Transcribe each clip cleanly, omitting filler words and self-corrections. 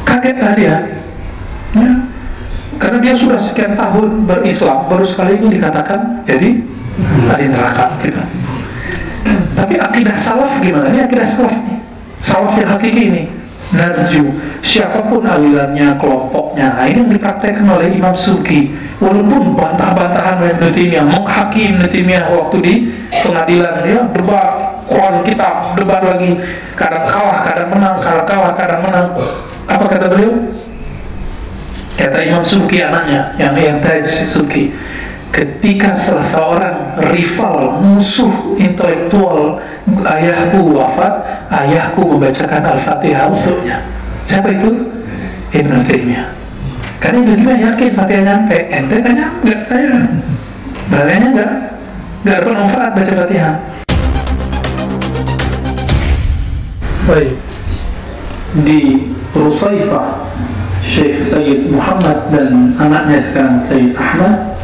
Kagetlah dia, ya, karena dia sudah sekian tahun berislam, baru sekali ini dikatakan jadi ahli neraka gitu. Tapi akidah salaf gimana? Ini akidah salaf nih, salaf yang hakiki ini. Narju, siapapun alirannya, kelompoknya, ini yang dipraktekkan oleh Imam Subki. Walaupun bantah-bantahan Ibnu Taimiyah, menghaki Ibnu Taimiyah waktu di pengadilan, dia debat Quran kitab, debat lagi, kadang kalah, kadang menang, kadang kalah, kadang menang. Apa kata beliau? Kata Imam Subki anaknya, yang Taj Subki, ketika salah seorang rival, musuh intelektual ayahku wafat, ayahku membacakan Al-Fatihah untuknya. Siapa itu? Ibnu Taimiyah. Karena Ibnu Taimiyah yakin Fatihah nyampe, ente kan enggak, saya berarti enggak bermanfaat baca Fatihah. Baik, di Rusaifah, Syekh Sayyid Muhammad dan anaknya sekarang Sayyid Ahmad,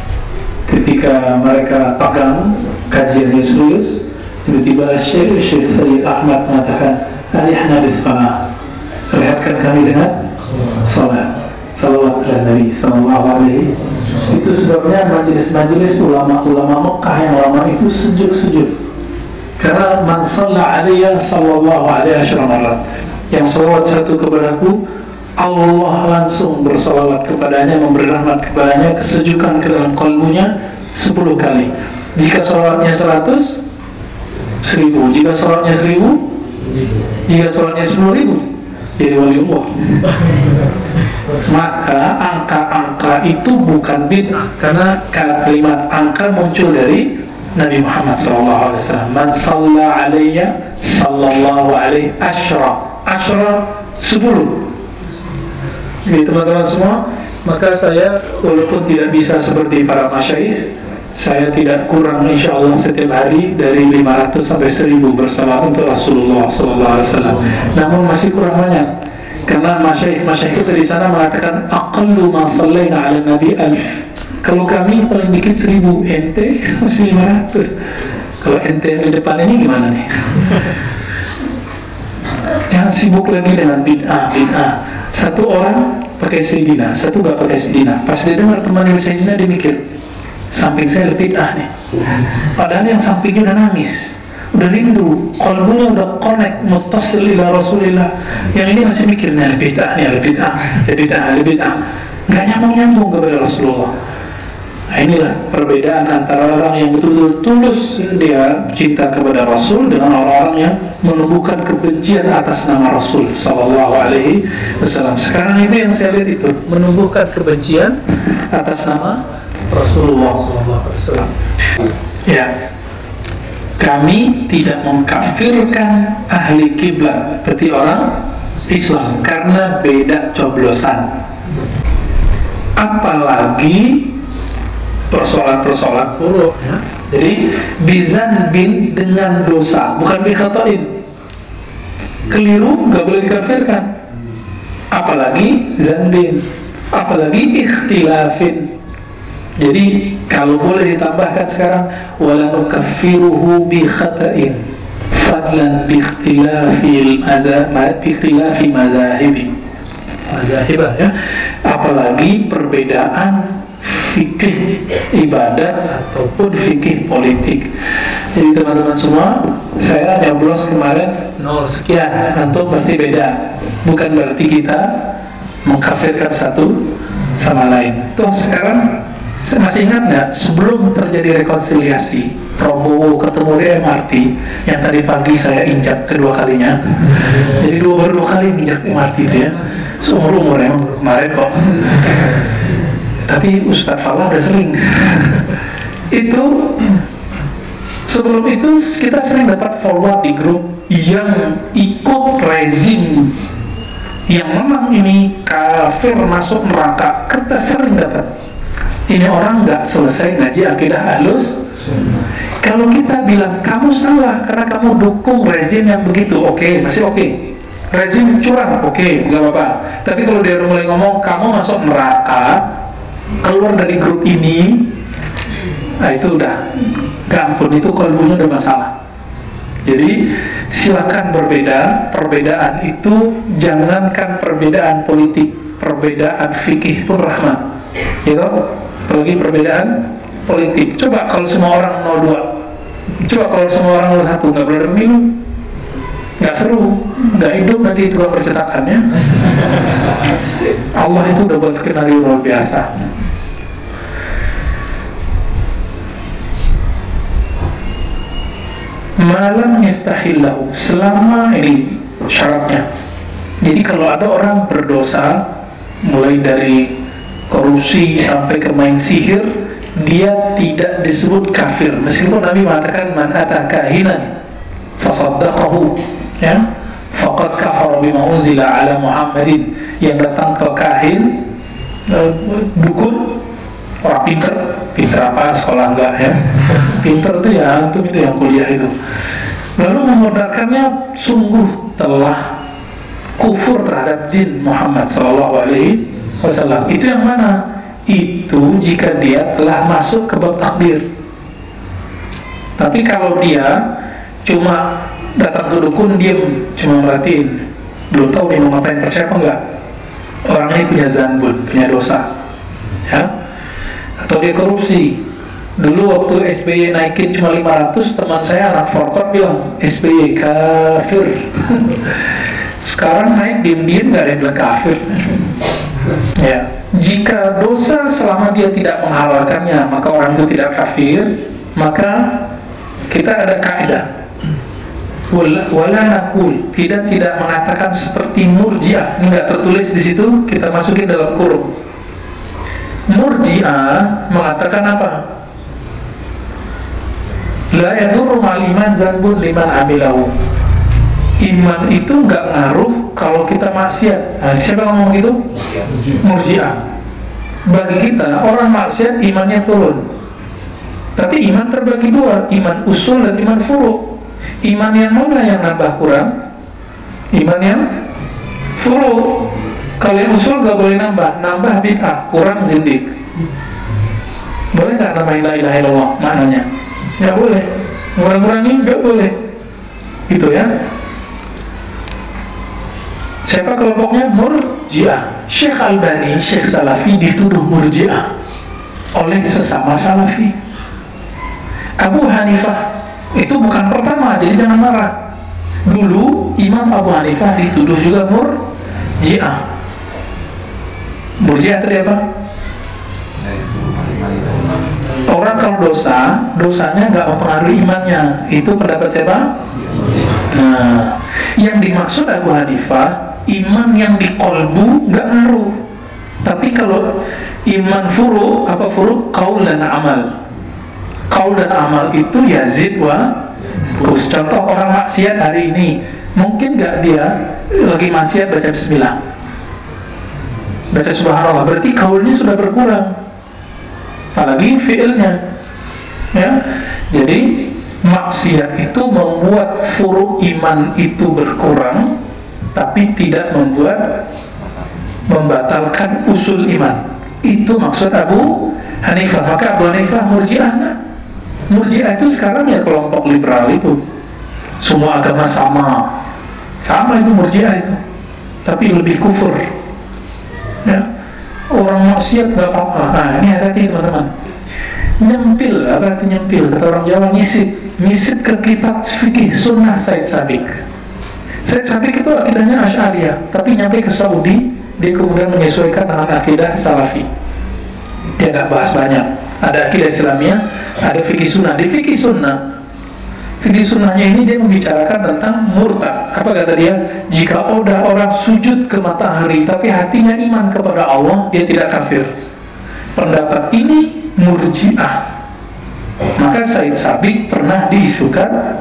ketika mereka pegang kajiannya serius, tiba-tiba Syekh Sayyid Ahmad mengatakan, "Alihna bis-salah." Perlihatkan kami dengan salat. Salawat kepada Nabi sallallahu alaihi. Itu sebabnya majelis-majelis ulama-ulama Mekah yang lama itu sejuk-sejuk. Karena man shalla alaiya sallallahu alaihi wasallam, yang salawat satu kepadaku, Allah langsung bersalawat kepadanya, memberi rahmat kepadanya, kesejukan ke dalam kalbunya 10 kali. Jika salawatnya 100, 1000. Jika salawatnya 1000, jika salawatnya 10.000, jadi wali Allah. Maka angka-angka itu bukan bid'ah, karena kalimat angka muncul dari Nabi Muhammad SAW. Man shalla alayya sallallahu alaihi asyra 10. Jadi teman-teman semua, maka saya walaupun tidak bisa seperti para masyayikh, saya tidak kurang insya Allah setiap hari dari 500 sampai 1000 bersalawat untuk Rasulullah SAW. Namun masih kurang banyak, karena masyayikh itu di sana mengatakan aqallu ma sallaina ala nabi 1000. Kalau kami paling dikit 1000, ente masih 500. Kalau ente yang di depan ini gimana nih? Jangan sibuk lagi dengan bid'ah. Satu orang pakai Sayyidina, satu gak pakai Sayyidina. Pas dia dengar teman yang Sayyidina, dia mikir, samping saya bid'ah nih. Padahal yang sampingnya udah nangis, udah rindu, qalbunya udah connect, muttasil ila Rasulillah. Yang ini masih mikir, nih bid'ah, gak nyambung kepada Rasulullah. Nah, inilah perbedaan antara orang yang betul-betul tulus dia cinta kepada Rasul dengan orang-orang yang menumbuhkan kebencian atas nama Rasul Sallallahu Alaihi Wasallam. Sekarang itu yang saya lihat, itu menumbuhkan kebencian atas nama Rasulullah Sallallahu Alaihi Wasallam. Ya, kami tidak mengkafirkan ahli kiblat seperti orang Islam karena beda coblosan. Apalagi persoalan-persoalan furu', ya. Jadi bizan bin dengan dosa, bukan bikhata'in. Keliru nggak boleh dikafirkan. Apalagi zanbin, apalagi ikhtilafin. Jadi kalau boleh ditambahkan sekarang, wala nukaffiruhu bikhata'in fadlan biikhtilafi mazahibah, ya. Apalagi perbedaan fikih ibadat ataupun fikih politik. Jadi teman-teman semua, saya nyoblos kemarin 0 sekian, antum pasti beda. Bukan berarti kita mengkafirkan satu sama lain. Tuh sekarang, saya masih ingat nggak sebelum terjadi rekonsiliasi Prabowo ketemu di MRT yang tadi pagi saya injak kedua kalinya. Jadi baru 2 kali injak MRT itu, ya. Seumur-umur emang kemarin kok. Tapi Ustadz Falah udah sering. Itu sebelum itu kita sering dapat forward di grup yang ikut rezim yang memang ini kafir masuk neraka. Kita sering dapat. Ini orang nggak selesai ngaji akidah Ahlus. Kalau kita bilang kamu salah karena kamu dukung rezim yang begitu, oke, masih oke. Rezim curang, oke, nggak apa-apa. Tapi kalau dia mulai ngomong kamu masuk neraka, keluar dari grup ini, nah itu udah, gak ampun, itu kalbunya udah masalah. Jadi silakan berbeda. Perbedaan itu jangankan perbedaan politik, perbedaan fikih pun rahmat. Gitu? Apalagi perbedaan politik. Coba kalau semua orang 02, coba kalau semua orang 01, nggak boleh pemilu, nggak seru, nggak hidup nanti itu percetakannya. Allah itu udah buat skenario luar biasa. Malam yastahillahu, selama ini syaratnya. Jadi kalau ada orang berdosa, mulai dari korupsi sampai ke main sihir, dia tidak disebut kafir. Meskipun Nabi mengatakan man ata kahinan fasaddaqahu, ya, faqad kafara bima unzila ala Muhammadin. Yang datang ke kahin, dukun, orang pinter apa, sekolah enggak ya, pinter itu ya, antum itu yang kuliah itu, lalu memodalkannya, sungguh telah kufur terhadap din Muhammad Sallallahu Alaihi Wasallam. Itu yang mana? Itu jika dia telah masuk ke bab takbir. Tapi kalau dia cuma datang ke dukun, diam, cuma merhatiin, belum tahu dia mau ngapain, percaya apa enggak, orang ini punya zanbun, punya dosa, ya. Atau dia korupsi. Dulu waktu SBY naikin cuma 500, teman saya anak forkot bilang SBY kafir. Sekarang naik diem-diem gak ada yang bilang kafir. Ya, jika dosa selama dia tidak menghalalkannya maka orang itu tidak kafir. Maka kita ada kaidah wala nakul, tidak mengatakan seperti Murji'ah. Ini nggak tertulis di situ, kita masukin dalam kurung. Murji'ah mengatakan apa? La yadurru ma'al iman zanbun liman amilahu. Iman itu nggak ngaruh kalau kita maksiat. Nah, siapa yang ngomong gitu? Murji'ah. Bagi kita, orang maksiat imannya turun. Tapi iman terbagi dua, iman usul dan iman furu'. Iman yang mana yang nambah kurang? Iman yang furu'. Kalau yang usul nggak boleh nambah bid'ah, kurang zindik. Boleh nggak namain la ilaha illallah maknanya? Nggak boleh. Ngurang-ngurangin nggak boleh. Gitu ya. Siapa kelompoknya? Murji'ah. Syekh Albani, Syekh Salafi dituduh Murji'ah oleh sesama Salafi. Abu Hanifah itu bukan pertama, jadi jangan marah. Dulu Imam Abu Hanifah dituduh juga Murji'ah. Murji'ah tadi apa? Orang kalau dosanya nggak mempengaruhi imannya. Itu pendapat siapa? Nah, yang dimaksud Abu Hanifah, iman yang di kolbu nggak ngaruh. Tapi kalau iman furu, apa furu? Qaul dan amal. Qaul dan amal itu yazid wa kus. Contoh orang maksiat hari ini, mungkin nggak dia lagi maksiat baca bismillah, baca subhanallah, berarti qaulnya sudah berkurang, apalagi fi'ilnya, ya. Jadi maksiat itu membuat furu iman itu berkurang, tapi tidak membatalkan usul iman. Itu maksud Abu Hanifah. Maka Abu Hanifah Murji'ah. Murji'ah itu sekarang ya kelompok liberal itu, semua agama sama itu Murji'ah itu, tapi lebih kufur, ya. Orang maksiat nggak apa-apa. Nah, ini hati-hati teman-teman. Nyempil, apa artinya nyempil? Kata orang Jawa, nyisip ke kitab fikih sunnah Said Sabiq. Said Sabiq itu akidahnya Asy'ariyah, tapi nyampe ke Saudi, dia kemudian menyesuaikan dengan akidah Salafi. Dia nggak bahas banyak. Ada akidah Islamiyah, ada fikih sunnah. Di fikih sunnahnya ini dia membicarakan tentang murtad. Apa kata dia? Jika ada orang sujud ke matahari tapi hatinya iman kepada Allah, dia tidak kafir. Pendapat ini Murji'ah. Maka Said Sabiq pernah diisukan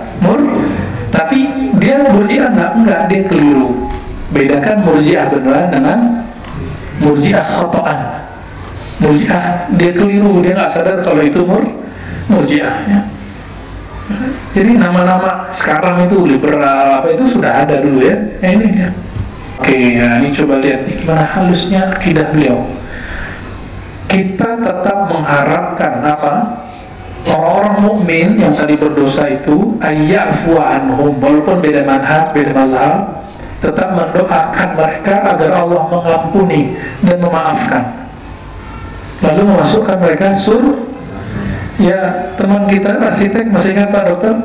tapi dia Murji'ah enggak, dia keliru. Bedakan Murji'ah beneran dengan Murji'ah khotoan. Murji'ah dia keliru, dia nggak sadar kalau itu Murji'ah, ya. Jadi nama-nama sekarang itu liberal apa itu sudah ada dulu, ya. Ini ya. Oke, ya, ini coba lihat nih gimana halusnya akidah beliau. Kita tetap mengharapkan apa? orang mukmin yang tadi berdosa itu ayyafu anhum, walaupun beda manhaj, beda mazhab, tetap mendoakan mereka agar Allah mengampuni dan memaafkan, lalu memasukkan mereka surga. Ya, teman kita arsitek masih ingat Pak Dokter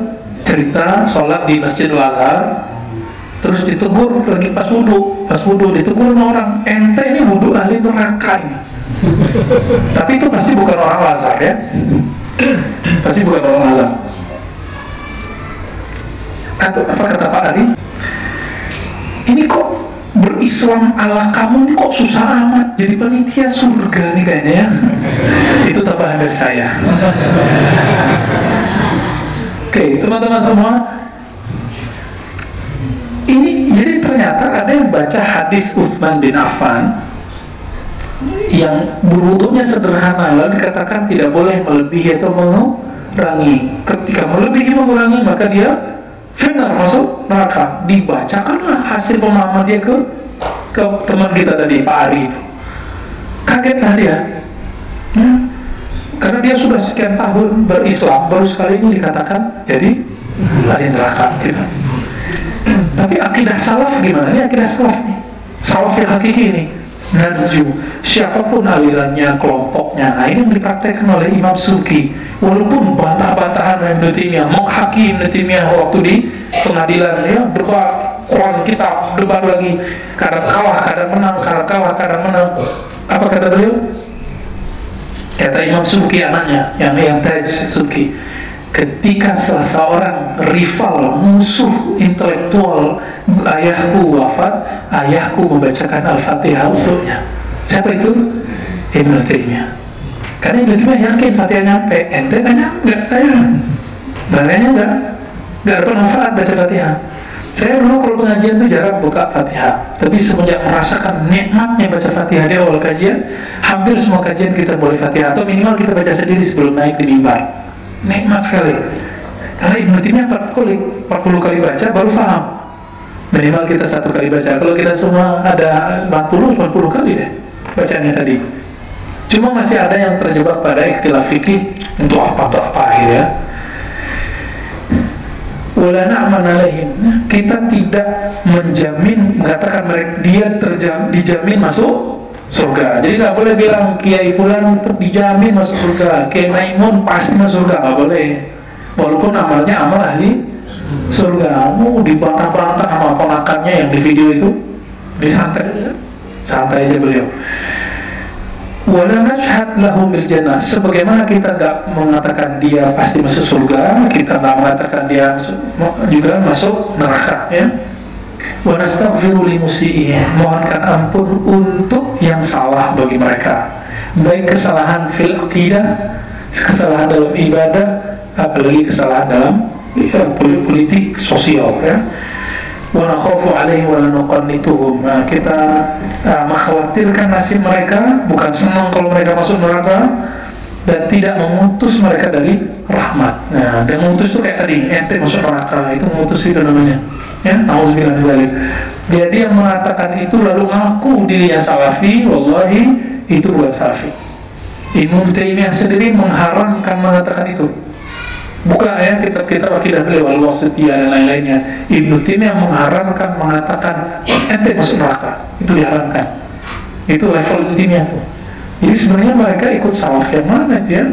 cerita sholat di Masjid Al-Azhar, terus ditegur lagi pas wudhu ditegur sama orang, ente ini wudhu ahli neraka ini. Tapi itu pasti bukan orang Al-Azhar ya, pasti bukan orang Al-Azhar. Atau apa kata Pak Ari, ini kok berislam ala kamu ini kok susah amat, jadi panitia surga nih kayaknya ya. Itu tambahan dari saya. Oke, teman-teman semua, ini jadi ternyata ada yang baca hadis Utsman bin Affan yang berwudunya sederhana, lalu dikatakan tidak boleh melebihi atau mengurangi. Ketika melebihi mengurangi maka dia final masuk neraka. Dibacakanlah hasil pemahaman dia ke teman kita tadi Pak Ari itu. Kagetlah dia ya, karena dia sudah sekian tahun berislam, baru sekali ini dikatakan jadi ahli neraka gitu. Tapi akidah salaf gimana? Ini akidah salaf nih, salaf yang hakiki ini. Narju, siapapun alirannya, kelompoknya. Nah, ini yang dipraktekkan oleh Imam Subki. Walaupun bantah-bantahan Ibnu Taimiyah, menghaki Ibnu Taimiyah waktu di pengadilan, ya berkuat Quran kitab, debat lagi, kadang kalah, kadang menang, kadang kalah, kadang menang. Apa kata beliau? Kata Imam Subki anaknya, yang Taj Subki, ketika salah seorang rival, musuh intelektual ayahku wafat, ayahku membacakan Al-Fatihah untuknya. Siapa itu? Ibnu Taimiyah. Karena Ibnu Taimiyah yakin Fatihah nyampe, ente kan enggak, barangnya enggak ada manfaat baca Fatihah. Saya dulu kalau pengajian tuh jarang buka Fatihah, tapi semenjak merasakan nikmatnya baca Fatihah di awal kajian, hampir semua kajian kita boleh Fatihah, atau minimal kita baca sendiri sebelum naik di mimbar. Nikmat sekali. Karena Ibnu Taimiyah 40 kali baca baru paham. Minimal kita 1 kali baca. Kalau kita semua ada 40 kali deh bacanya tadi. Cuma masih ada yang terjebak pada ikhtilaf fikih untuk apa gitu ya. Wala na'man alaihim. Kita tidak menjamin, mengatakan mereka dia dijamin masuk surga. Jadi nggak boleh bilang Kiai Fulan dijamin masuk surga, Kiai Maimun pasti masuk surga, nggak boleh. Walaupun amalnya amal ahli surga. Dibantah-bantah sama ponakannya yang di video itu, santai aja beliau. Wala nashhad lahum bil jannah. Sebagaimana kita nggak mengatakan dia pasti masuk surga, kita nggak mengatakan dia juga masuk neraka ya. Wa nastaghfiru li musii'ihim, mohonkan ampun untuk yang salah bagi mereka, baik kesalahan fil aqidah, kesalahan dalam ibadah, apalagi kesalahan dalam politik sosial ya. Wa nakhafu alaihim wa la nuqannituhum. Kita mengkhawatirkan nasib mereka, bukan senang kalau mereka masuk neraka, dan tidak memutus mereka dari rahmat. Nah, dan memutus itu kayak tadi, ente masuk neraka, itu memutus itu namanya. Ya, nauzubillah min dzalik. Jadi yang mengatakan itu lalu ngaku dirinya salafi, wallahi itu bukan salafi. Ibnu Taimiyah sendiri mengharamkan mengatakan itu. Bukan ya kitab-kitab akidah beliau Al-Wasithiyah dan lain-lainnya. Ibnu Taimiyah mengharamkan mengatakan ente masuk neraka, itu diharamkan. Itu level Ibnu Taimiyah tuh. Jadi sebenarnya mereka ikut salaf yang mana ya?